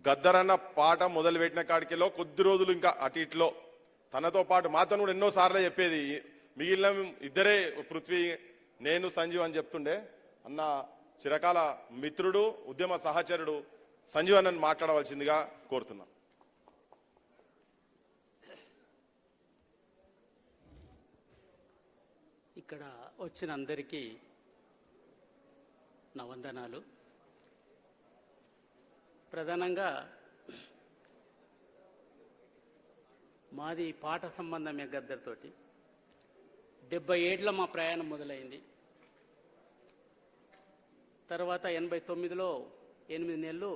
గద్దరన్న పాట మొదలుపెట్టిన కాడికిలో కొద్ది రోజులు ఇంకా అటు ఇట్లో తనతో పాటు మాతో కూడా ఎన్నోసార్లు చెప్పేది, మిగిలిన ఇద్దరే పృథ్వీ నేను సంజీవ్ అని చెప్తుండే. అన్న చిరకాల మిత్రుడు ఉద్యమ సహచరుడు సంజీవ్ అన్నని మాట్లాడవలసిందిగా కోరుతున్నాం. ఇక్కడ వచ్చిన అందరికీ నా వందనాలు. ప్రధానంగా మాది పాట సంబంధమే గద్దరితోటి. 70 ఏళ్ల మా ప్రయాణం మొదలైంది. తర్వాత 89లో 8 నెలలు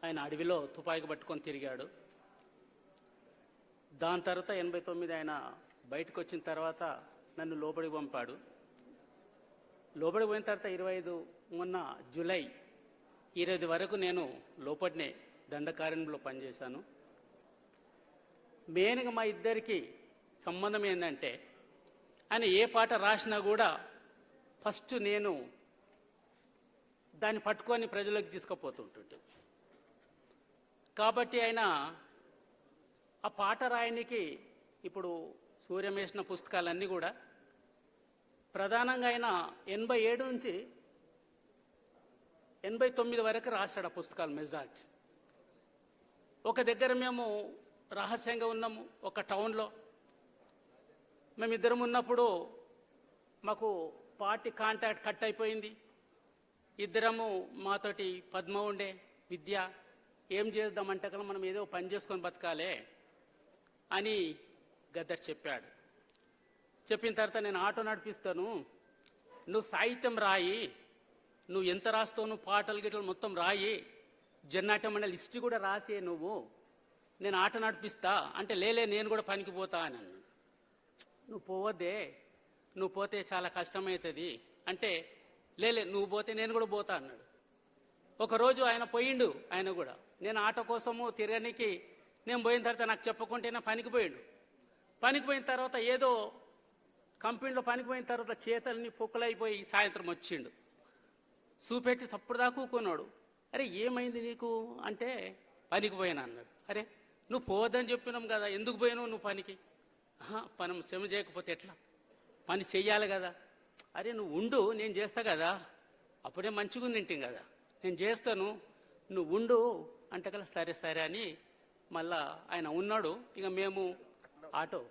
ఆయన అడవిలో తుపాకీ పట్టుకొని తిరిగాడు. దాని తర్వాత 89 ఆయన బయటకు వచ్చిన తర్వాత నన్ను లోపలికి పంపాడు. లోపలికి పోయిన తర్వాత 25 మొన్న జూలై 20 వరకు నేను లోపలనే దండకార్యంలో పనిచేశాను. మెయిన్గా మా ఇద్దరికి సంబంధం ఏంటంటే, ఆయన ఏ పాట రాసినా కూడా ఫస్ట్ నేను దాన్ని పట్టుకొని ప్రజలకు తీసుకుపోతుంటుంటే, కాబట్టి ఆయన ఆ పాట రాయనికి ఇప్పుడు సూర్యం వేసిన పుస్తకాలన్నీ కూడా ప్రధానంగా ఆయన 87 నుంచి 89 వరకు రాశాడు ఆ పుస్తకాలు మెజార్టీ. ఒక దగ్గర మేము రహస్యంగా ఉన్నాము, ఒక టౌన్లో మేమిద్దరం ఉన్నప్పుడు మాకు పార్టీ కాంటాక్ట్ కట్ అయిపోయింది. ఇద్దరము మాతోటి పద్మ ఉండే విద్య, ఏం చేద్దామంటే కదా మనం ఏదో పని చేసుకొని బతకాలే అని గద్దర్ చెప్పాడు. చెప్పిన తర్వాత నేను ఆటో నడిపిస్తాను, నువ్వు సాహిత్యం రాయి, నువ్వు ఎంత రాస్తావు, నువ్వు పాటలు గిటలు మొత్తం రాయి, జన్నాట్యం అనే లిస్ట్ కూడా రాసే, నేను ఆటో నడిపిస్తా అంటే లేలే నేను కూడా పనికి పోతా అని అన్నాడు. నువ్వు పోవద్దే, నువ్వు పోతే చాలా కష్టమవుతుంది అంటే లేలే నువ్వు పోతే నేను కూడా పోతా అన్నాడు. ఒకరోజు ఆయన పోయిండు, ఆయన కూడా నేను ఆటో కోసము తిరగనికి నేను పోయిన తర్వాత నాకు చెప్పకుంటేనే పనికి పోయిండు. పనికి పోయిన తర్వాత ఏదో కంపెనీలో పనికి పోయిన తర్వాత చేతల్ని పొక్కులైపోయి సాయంత్రం వచ్చిండు. చూపెట్టి తప్పుడు దాకా కూకున్నాడు. అరే ఏమైంది నీకు అంటే పనికి పోయినా అన్నాడు. అరే నువ్వు పోవద్దని చెప్పినాం కదా, ఎందుకు పోయినావు నువ్వు పనికి? పని శ్రమ చేయకపోతే ఎట్లా, పని చెయ్యాలి కదా. అరే నువ్వు ఉండు, నేను చేస్తా కదా, అప్పుడే మంచిగా తింటాం కదా, నేను చేస్తాను, నువ్వు ఉండు అంటే కదా సరే సరే అని మళ్ళా ఆయన ఉన్నాడు. ఇక మేము ఆటో.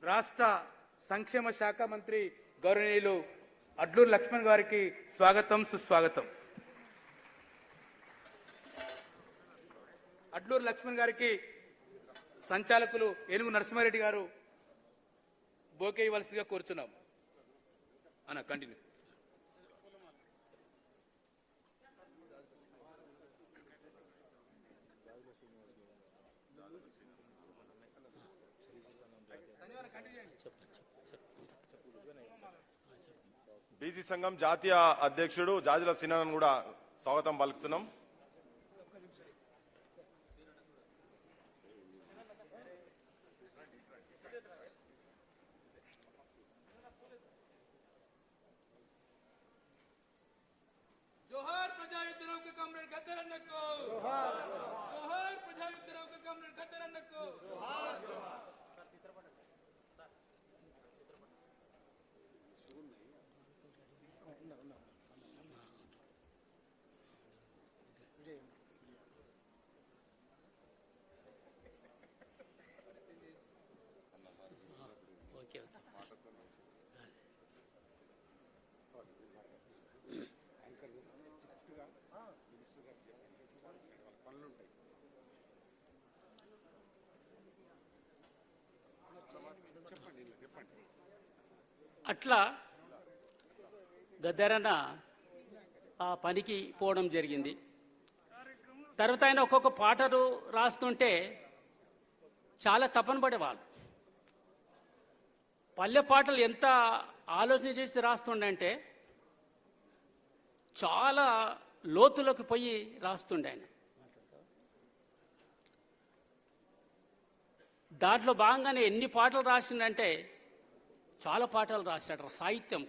రాష్ట్ర సంక్షేమ శాఖ మంత్రి గౌరవనీయులు అడ్లూరు లక్ష్మణ్ గారికి స్వాగతం సుస్వాగతం. అడ్లూరు లక్ష్మణ్ గారికి సంచాలకులు ఏనుగు నరసింహారెడ్డి గారు బోకే ఇవ్వాల్సిందిగా కోరుతున్నాం. అన్న కంటిన్యూ. బీసీ సంఘం జాతీయ అధ్యక్షుడు జాజుల సినాన్ కూడా స్వాగతం పలుకుతున్నాం. జోహార్ ప్రజాయుద్ధరావు కే కామ్రేడ్ గద్దర్ అన్నకు జోహార్. జోహార్ ప్రజాయుద్ధరావు కే కామ్రేడ్ గద్దర్ అన్నకు జోహార్. జోహార్. అట్లా గద్దరన్న ఆ పనికి పోవడం జరిగింది. తర్వాత ఆయన ఒక్కొక్క పాటలు రాస్తుంటే చాలా తపన పడేవాళ్ళు. పల్లె పాటలు ఎంత ఆలోచన చేసి రాస్తుండంటే చాలా లోతులోకి పోయి రాస్తుండే ఆయన. దాంట్లో భాగంగానే ఎన్ని పాటలు రాసిండంటే చాలా పాటలు రాశాడు సాహిత్యం.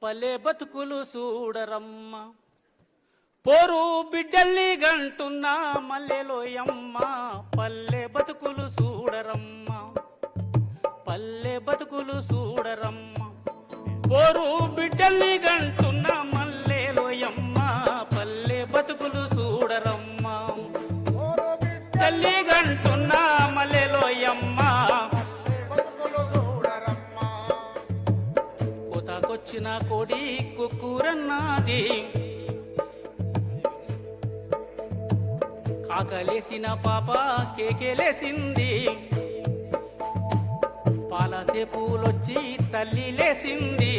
పల్లె బతుకులు చూడరమ్మ పోరు బిడ్డల్ని గంటున్నా మల్లెలోయమ్మ పల్లె బతుకులు చూడరమ్మ పల్లె బతుకులు చూడరమ్మ పోరు బిడ్డల్ని గంటున్నా మల్లెలోయమ్మ పల్లె బతుకులు చూడరమ్మ తల్లి గంటున్నా మల్లెలోయమ్మ కోతాకొచ్చిన కోడి కుక్కూరన్నది కాకలేసిన పాప కేకేలేసింది పాలసే పూలొచ్చి తల్లి లేసింది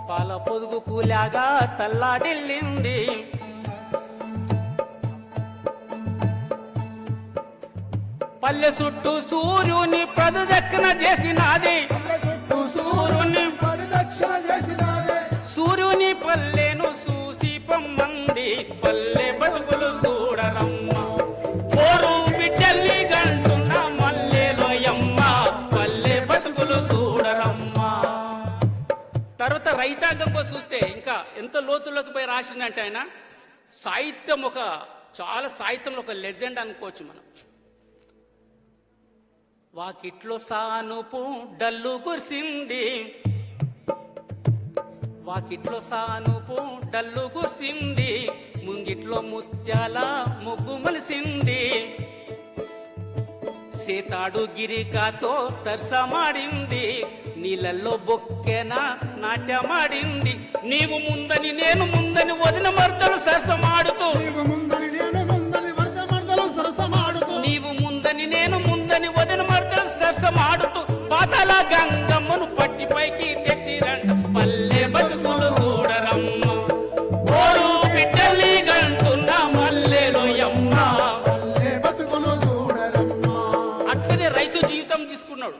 పాల పొదుగు కూలాగా తల్లాడిల్లింది పల్లె చుట్టూ సూర్యుని ప్రదక్షిణ చేసినది సూర్యుని పల్లెను చూసి పొమ్మంది పల్లె బతుకులు చూడరమ్మ పోరు బిడ్డల్ని గంటున్న మల్లెలోయమ్మ పల్లె బతుకులు చూడరమ్మ. తర్వాత రైతాంగం కోసం చూస్తే ఇంకా ఎంత లోతులోకి పోయి రాసిందంటే ఆయన సాహిత్యం చాలా సాహిత్యంలో ఒక లెజెండ్ అనుకోవచ్చు మనం. వాకిట్లో సానుపు డల్లు కురిసింది వాకిట్లో సానుపు డల్లు కురిసింది ముంగిట్లో ముత్యాల ముగ్గు మలిసింది సేతాడు గిరికాతో సరసమాడింది నీళ్ళల్లో బొక్కెన నాట్యమాడింది నీవు ముందని నేను ముందని వదిన మర్దలు సరసమాడుతూ నీవు ముందని నేను ముందని వదిన మర్దలు సరసమాడుతూ పాతల గంగమ్మను పట్టి పైకి తెచ్చిరంట పల్లె బతుకులు చూడరమ్మ పోరు బిడ్డల్ని గంటున్న మల్లెలోయమ్మ అట్లనే రైతు జీవితం తీసుకున్నాడు.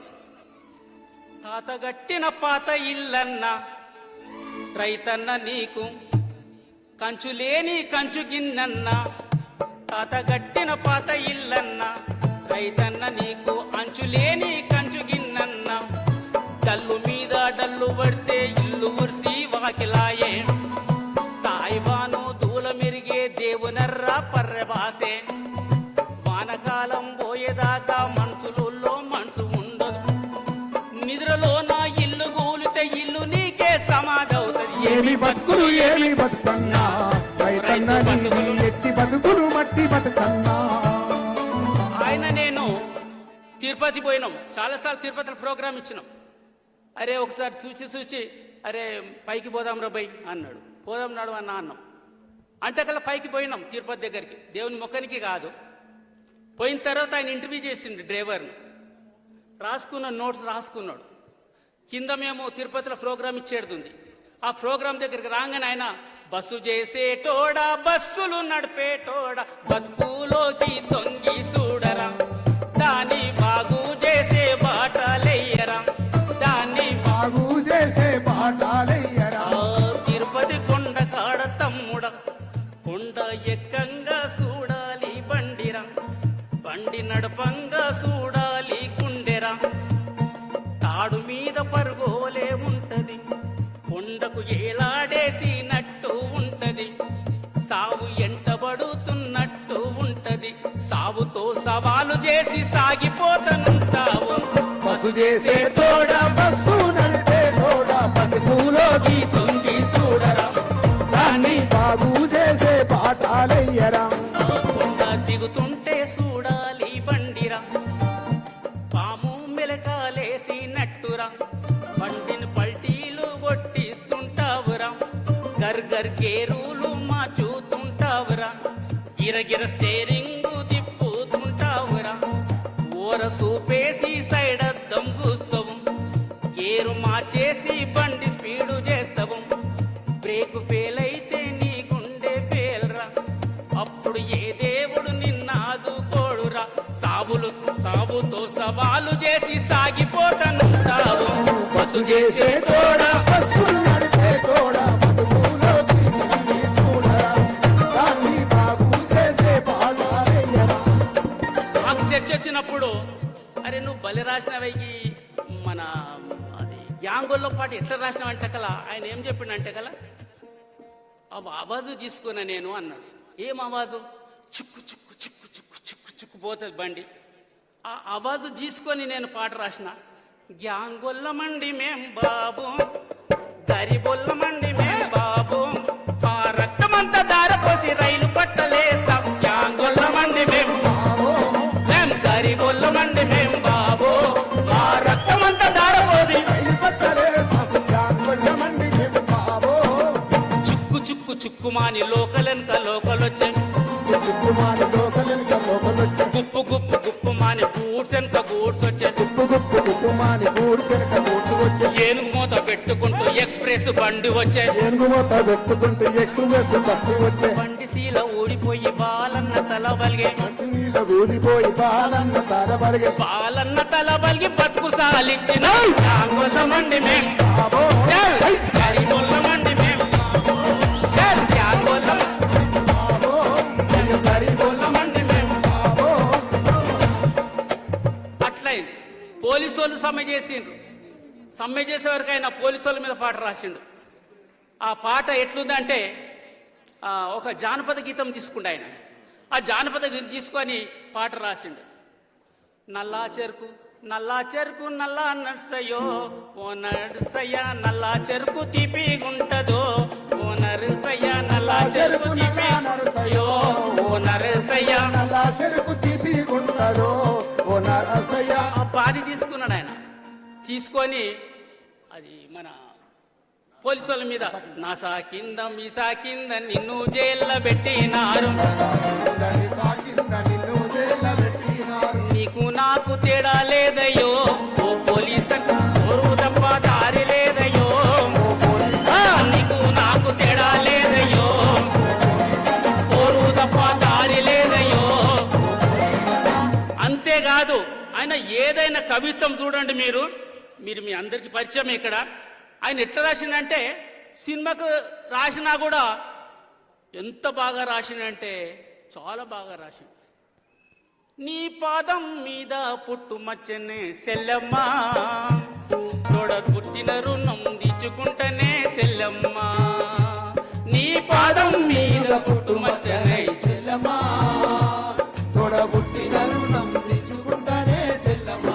తాతగట్టిన పాత ఇల్లన్న రైతన్న నీకు కంచులేని కంచు గిన్నన్న తాతగట్టిన పాత ఇల్లన్న రైతన్న నీకు అంచులేని కంచు గిన్నన్న డల్లు మీద డల్లు పడితే ఇల్లు ఉరిసి వాకిలాయే సాయిబాను దూల మెరిగే దేవునర్రా పర్రెబాసే వానకాలం పోయేదాకా మనసులలో మనసు ఉండదు నిద్రలో నా ఇల్లు కూలితే ఇల్లు నీకే సమాధవుతుంది ఏమి బతుకులు ఏమి బతుకన్నా రైతన్న నీవు ఎట్టి బతుకులు మట్టి బతుకన్నా. ఆయన నేను తిరుపతి పోయినాం చాలాసార్లు తిరుపతిలో ప్రోగ్రామ్ ఇచ్చినాం. అరే ఒకసారి చూసి అరే పైకి పోదాం రా బై అన్నాడు. పోదాం నాడు అన్న అన్నాం అంటే కల్లా పైకి పోయినాం తిరుపతి దగ్గరికి దేవుని మొక్కనికి కాదు. పోయిన తర్వాత ఆయన ఇంటర్వ్యూ చేసిండు డ్రైవర్ని రాసుకున్న నోట్స్ రాసుకున్నాడు. కింద మేము తిరుపతిలో ప్రోగ్రామ్ ఇచ్చేడుతుంది. ఆ ప్రోగ్రామ్ దగ్గరికి రాగానే ఆయన బస్సు చేసేటోడా బస్సులు నడిపేటోడా బతుకులోకి తొంగి చూడరా దాన్ని బాగు చేసే బాటలెయ్యరా దాన్ని బాగు చేసే బాటలెయ్యరా తిరుపతి కొండ కాడ తమ్ముడ కొండ ఎక్కంగా చూడాలి బండిరా బండి నడపంగా చూడాలి గుండెరా తాడు మీద పరుగోలే ఉంటది కొండకు ఏలాడేసినట్టు ఉంటది సావు ఎంటబడుతున్నట్టు ఉంటది సావుతో సవాలు చేసి సాగిపోతనుంటావు బస్సు చేసే తోడ బస్సు నడిపే తోడ బతుకులోకి తొంగి చూడరా దాన్ని బాగు చేసే బాటలెయ్యరా కొండ దిగుతుంటే చూడాలి బండిరా పాము మెలకాలేసినట్టురా బండిని పల్టీలు కొట్టిస్తుంటావురా గర్గర్ గేరులు మార్చుతుంటావురా గిరగిర స్టేరింగ్ తిప్పుతుంటావురా ఓర సూపేసి సైడ్ అద్దం చూస్తావు గేరు మార్చేసి బండి స్పీడు చేస్తావు బ్రేక్ ఫెయిల్ అయితే నీ గుండె ఫెయిల్ రా అప్పుడు ఏ దేవుడు నిన్నాదుకోడురా సావుతో సవాలు చేసి సాగిపోతానుంటావు బస్సు చేసే తోడ బస్సు నడిపే తోడ బతుకులోకి తొంగి చూడరా దాన్ని బాగు చేసే బాటలెయ్యరా. మాకు చర్చ వచ్చినప్పుడు అరే నువ్వు బలి రాసినవైకి మన అది యాంగోల్లో పాటు ఎట్లా రాసినామంటే కల ఆయన ఏం చెప్పిండంటే కల ఆవాజు తీసుకున్నా నేను అన్నాడు. ఏం ఆవాజు? చిక్కు చిక్కు చిక్కు చిక్కు చిక్కు చిక్కు పోతుంది బండి. ఆ ఆవాజు తీసుకొని నేను పాట రాసిన. గ్యాంగొల్లమండి మేం బాబు, గరిబొల్లమండి మేం బాబు, మా రక్తమంతా దారపోసి రైలు పట్టలేస్తాం. గ్యాంగొల్లమండి మేం బాబు, మేం గరిబొల్లమండి మేం బాబు, మా రక్తమంతా దారపోసి చుక్కు చుక్కు చుక్కుమాని లోకలెనక లోకలొచ్చే, గుప్పు గుప్పు గుప్పు మాని గూడ్స్ వెనక గూడ్స్ వచ్చే, ఏనుగు మూత పెట్టుకుంటూ ఎక్స్ప్రెస్ బండి వచ్చే, బండి శీల ఊడిపోయి బాలన్న తల బలిగే, బాలన్న తల బలిగి బతుకు సాలిచ్చిన. యాంగొల్లమండి మేం బాబో, గరిబొల్లమండి మేం బాబో, గరిబొల్లమండి మేం బాబో. అట్లయింది. పోలీసు వాళ్ళు సమ్మె చేసిండ్రు. సమ్మె చేసేవరకు ఆయన పోలీసు వాళ్ళ మీద పాట రాసిండు. ఆ పాట ఎట్లుందంటే ఒక జానపద గీతం తీసుకుండు ఆయన. ఆ జానపద గీతం తీసుకొని పాట రాసిండు. నల్లా చెరుకు నల్లా చెరుకు నల్లా నర్సయ్యో ఓ నర్సయ్య, నల్లా చెరుకు తీపిగుంటదో ఓ నర్సయ్య, నల్లా చెరుకు తీపిగుంటదో ఓ నర్సయ్య, నల్లా చెరుకు తీపిగుంటదో ఓ నర్సయ్య. ఆ పాది తీసుకున్నాడు ఆయన. తీసుకొని అది మన పోలీసు వాళ్ళ మీద నాసా కింద మీసా కింద నిన్ను జైల్లో పెట్టినారు, నీకు నాకు తేడా లేదయ్యో ఓ పోలీసు, కోరు తప్ప దారి లేదయ్యో, నీకు నాకు తేడా లేదయ్యో, కోరు తప్ప దారి లేదయ్యో. అంతేకాదు ఆయన ఏదైనా కవిత్వం చూడండి మీరు మీ అందరికి పరిచయం ఇక్కడ. ఆయన ఎట్లా రాసిండంటే సినిమాకు రాసినా కూడా ఎంత బాగా రాసిండంటే చాలా బాగా రాసిండు. నీ పాదం మీద పుట్టు మచ్చనే సెల్లమ్మ, తోడ పుట్టిన రుణం తీర్చుకుంటనే సెల్లమ్మ, నీ పాదం మీద పుట్టు మచ్చనే సెల్లమ్మ, తోడ పుట్టిన రుణం తీర్చుకుంటనే సెల్లమ్మ.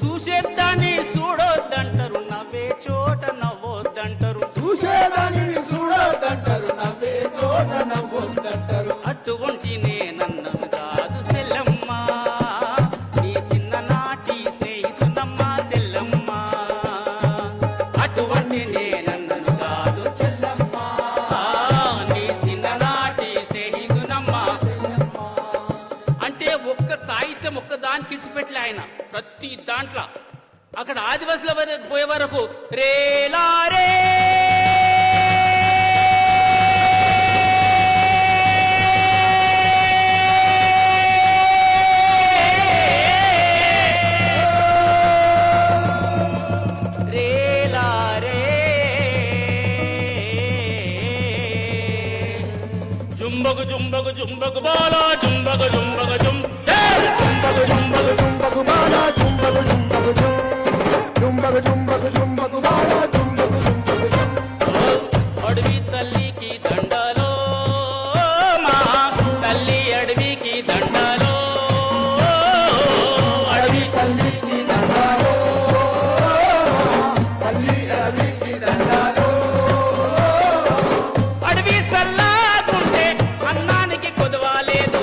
చూసేదాన్ని చూడొద్దంటారు, నవ్వే చోట నవ్వొద్దంటారు, చూసేదాన్ని చూడొద్దంటారు, నవ్వే చోట నవ్వొద్దంటారు. అటువంటి నేనన్నను కాదు సెల్లమ్మ, నీ చిన్ననాటి స్నేహితునమ్మ చెల్లమ్మ, అటువంటి నేనన్నను కాదు చెల్లమ్మ, నీ చిన్ననాటి స్నేహితునమ్మ. అంటే ఒక్క సాహిత్యం ఒక్క దానికి ఇడిచిపెట్టలే ఆయన. ప్రతి దాంట్లో అక్కడ ఆదివాసుల వరకు పోయే వరకు రేలారే రేలారే జుంబగు జుంబగు జుంబగు బాలా జుంబగు జుంబగు జుం, జుంబగు జుంబగు జుంబగు బాలా జుంబగు జుంబగు జుం, జుంబగు జుంబగు జుంబగు బాలా జుంబగు జుంబగు జుం. అడవి తల్లికి దండాలో, మా తల్లి అడవికి దండాలో, అడవి తల్లికి దండాలో, తల్లి అడవికి దండాలో. అడవి సల్లాగుంటే అన్నానికి కొదవాలేదు,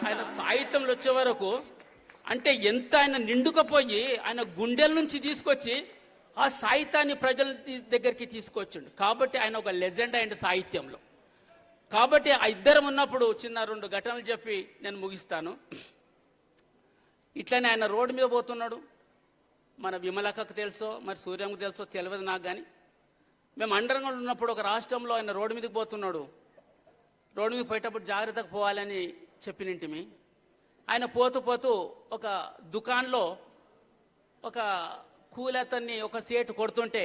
ఆయన సాహిత్యంలో వచ్చే వరకు అంటే ఎంత ఆయన నిండుకపోయి ఆయన గుండెల నుంచి తీసుకొచ్చి ఆ సాహిత్యాన్ని ప్రజల దగ్గరికి తీసుకొచ్చిండు. కాబట్టి ఆయన ఒక లెజెండ్ అయింది సాహిత్యంలో. కాబట్టి ఆ ఇద్దరం ఉన్నప్పుడు చిన్న 2 ఘటనలు చెప్పి నేను ముగిస్తాను. ఇట్లనే ఆయన రోడ్డు మీద పోతున్నాడు. మన విమలక్కకు తెలుసో మరి సూర్యంకు తెలుసో తెలియదు నాకు, కానీ మేము అండరంగంలో ఉన్నప్పుడు ఒక రాష్ట్రంలో ఆయన రోడ్డు మీదకి పోతున్నాడు. రోడ్డు మీద పోయేటప్పుడు జాగ్రత్తగా పోవాలని చెప్పినింటిమి. ఆయన పోతూ పోతూ ఒక దుకాణంలో ఒక కూలతన్ని ఒక సేటు కొడుతుంటే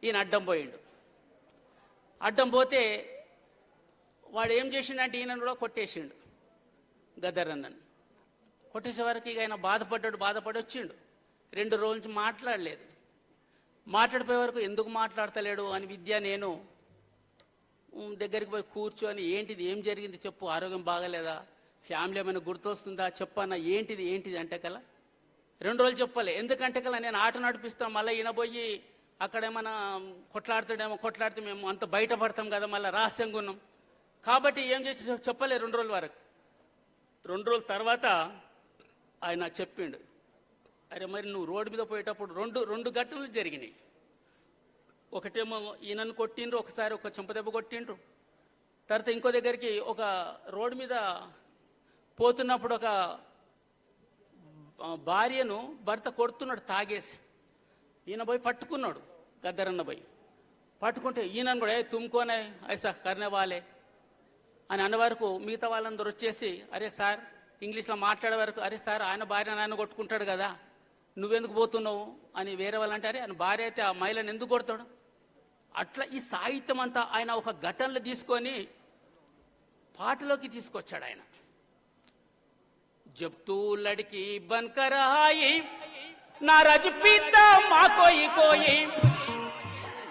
ఈయన అడ్డం పోయిండు. అడ్డం పోతే వాడు ఏం చేసిండంటే ఈయన కూడా కొట్టేసిండు. గదర్ అన్నని కొట్టేసే వరకు ఇక ఆయన బాధపడి వచ్చిండు. 2 రోజుల నుంచి మాట్లాడలేదు. మాట్లాడిపోయే వరకు ఎందుకు మాట్లాడతలేడు అని విద్య నేను దగ్గరికి పోయి కూర్చొని ఏంటిది, ఏం జరిగింది చెప్పు, ఆరోగ్యం బాగలేదా, ఫ్యామిలీ ఏమైనా గుర్తొస్తుందా చెప్పన్నా, ఏంటిది అంటే కల్లా 2 రోజులు చెప్పలే. ఎందుకంటే కల్లా నేను ఆట నడిపిస్తాం, మళ్ళీ ఈయన పోయి అక్కడ ఏమైనా కొట్లాడితే మేము అంత బయటపడతాం కదా, మళ్ళీ రహస్యంగా ఉన్నాం. కాబట్టి ఏం చేసి చెప్పలే 2 రోజుల వరకు. 2 రోజుల తర్వాత ఆయన చెప్పిండు, అరే మరి నువ్వు రోడ్డు మీద పోయేటప్పుడు రెండు ఘటనలు జరిగినాయి. ఒకటేమో ఈయనను కొట్టిండ్రు, ఒకసారి ఒక చెంపదెబ్బ కొట్టిండ్రు. తర్వాత ఇంకో దగ్గరికి ఒక రోడ్డు మీద పోతున్నప్పుడు ఒక భార్యను భర్త కొడుతున్నాడు తాగేసి. ఈయన పోయి పట్టుకున్నాడు, గద్దరన్న పోయి పట్టుకుంటే ఈయనను కూడా తుమ్కోనే ఐసా కర్నే వాలే అని అన్న వరకు మిగతా వాళ్ళందరూ వచ్చేసి అరే సార్ ఇంగ్లీష్లో మాట్లాడే వరకు, అరే సార్ ఆయన భార్య నాయన కొట్టుకుంటాడు కదా నువ్వెందుకు పోతున్నావు అని వేరే వాళ్ళు అంటారే, ఆయన భార్య అయితే ఆ మహిళను ఎందుకు కొడతాడు. అట్లా ఈ సాహిత్యం అంతా ఆయన ఒక ఘటనలు తీసుకొని పాటలోకి తీసుకొచ్చాడు ఆయన. జబ్ తూ లడ్కి బన్కర్ ఆయి నారాజ్ పీతా మా కోయి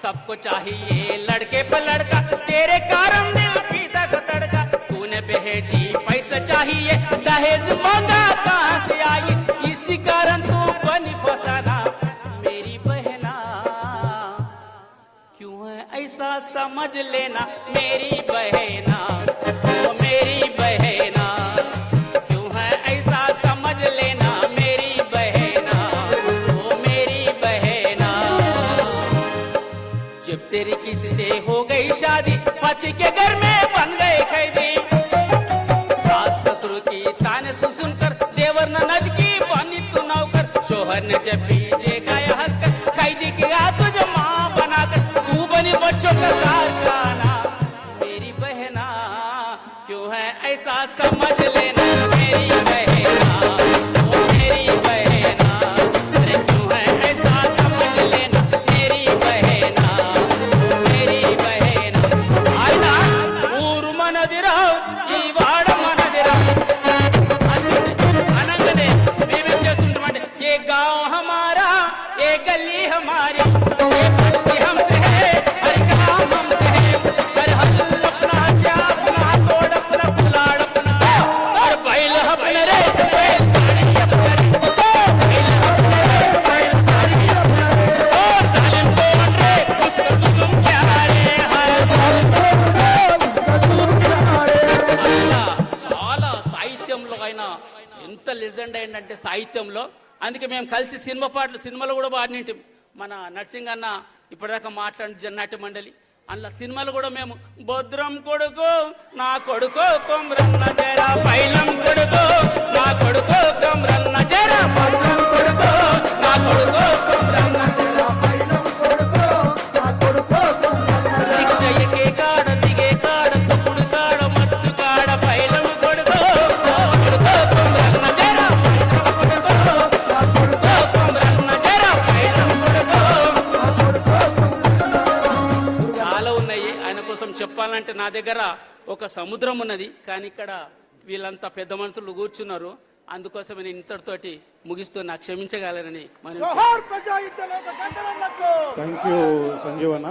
सबको चाहिए लड़के पर लड़का तेरे कारण दिल पीता को तड़का तूने भेजी पैसा चाहिए दहेज मांगा कहां से आई इसी कारण तू बनी फसाना मेरी बहना क्यों है ऐसा समझ लेना मेरी बहना ओ मेरी बहना क्यों है ऐसा समझ लेना मेरी बहना ओ मेरी बहना जब तेरी किसी से हो गई शादी पति के घर में बन गए कैदी सास ससुर की ताने सुनकर देवर ननद की बनी तू नौकर शोहर ने जब भी देखा या हंसकर कैदी की तुझे माँ बनाकर तू बनी बच्चों का कारखाना मेरी बहना क्यों है ऐसा समझ लेना मेरी बहना ओ मेरी बहना अरे क्यों है ऐसा समझ लेना मेरी बहना मेरी बहना आइना ऊर मनदिरा ఈ వాడ మనదిరా అనంగనే మేమేం చేస్తుంటామంటే ये गांव हमारा ये गली हमारी ये बस्ती हमसे है हर काम हमसे है हर हल अपना क्या अपना तोड़ अपना पुलाड़ अपना और बैल अपने रे बैल गाड़ी अपने बैल अपने रे बैल गाड़ी अपने ओ जालिम कौन रे उसका जुल्म क्या रे हर అట్లా చాలా సాహిత్యంలో ఆయన ఎంత లెజెండ్ అయిందంటే సాహిత్యంలో. అందుకే మేము కలిసి సినిమాలో కూడా పాడినింటి. మన నర్సింగ్ అన్న ఇప్పటిదాకా మాట్లాడిన జన్నాటి మండలి అందులో సినిమాలు కూడా మేము భద్రం కొడుకు నా కొడుకు కొమ్రన్న జరా పైలం కొడుకు నా కొడుకు కొమ్రన్న జరా భద్రం కొడుకు నా కొడుకు కొమ్రన్న జరా పైలం కొడుకు నా కొడుకు శిక్ష ఎకే కాడ దిగే కాడ తప్పుడు కాడ మత్తు కాడ పైలం కొడుకు నా కొడుకు కొమ్రన్న జరా పైలం కొడుకు నా కొడుకు కొమ్రన్న జరా పైలం కొడుకు నా కొడుకు చాలా ఉన్నాయి. ఆయన కోసం చెప్పాలంటే నా దగ్గర ఒక సముద్రం ఉన్నది, కానీ ఇక్కడ వీళ్ళంతా పెద్ద మనుషులు కూర్చున్నారు. అందుకోసం నేను ఇంతటితోటి ముగిస్తూ నాకు క్షమించగలరని మనం థ్యాంక్ యూ సంజీవన.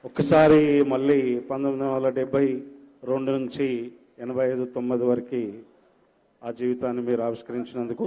ఒక్కసారి మళ్ళీ 1972 నుంచి 85-90 వరకు ఆ జీవితాన్ని మీరు ఆవిష్కరించినందుకు